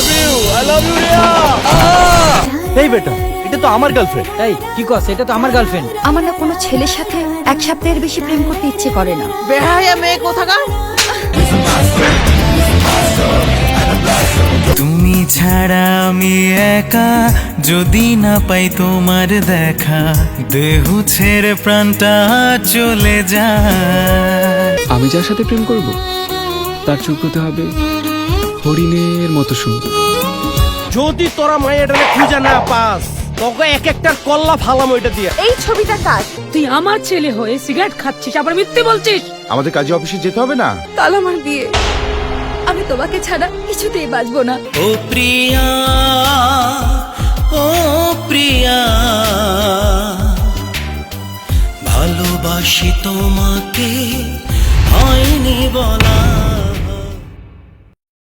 Love you, I love you Riya. এই বেটা, এটা তো আমার গার্লফ্রেন্ড। এই কি কস, এটা তো আমার গার্লফ্রেন্ড। আমার না কোনো ছেলের সাথে এক সপ্তাহের বেশি প্রেম করতে ইচ্ছে করে না। বেহায়া মেয়ে কোথাকার। তুমি ছাড়া আমি একা, যদি না পাই তোমার দেখা, দেহ ছেড়ে প্রাণটা চলে যায়। আমি যার সাথে প্রেম করব তার চোখ হতে হবে হরিণের মতো সুন্দর। যদি তোরা মায়েরটাকে খুঁজে না পাস, তোকে এক একটার কল্লা ফালাম ওইটা দিয়ে। এই ছবিটা কার? তুই আমার ছেলে হয়ে সিগারেট খাচ্ছিস, আবার মিথ্যে বলছিস। আমাদের কাজে অফিসে যেতে হবে না? কাল আমার বিয়ে, আমি তোমাকে ছাড়া কিছুতেই বাঁচবো না। ও প্রিয়া, ও প্রিয়া, ভালোবাসি তোমাকে, হয়নি বলা।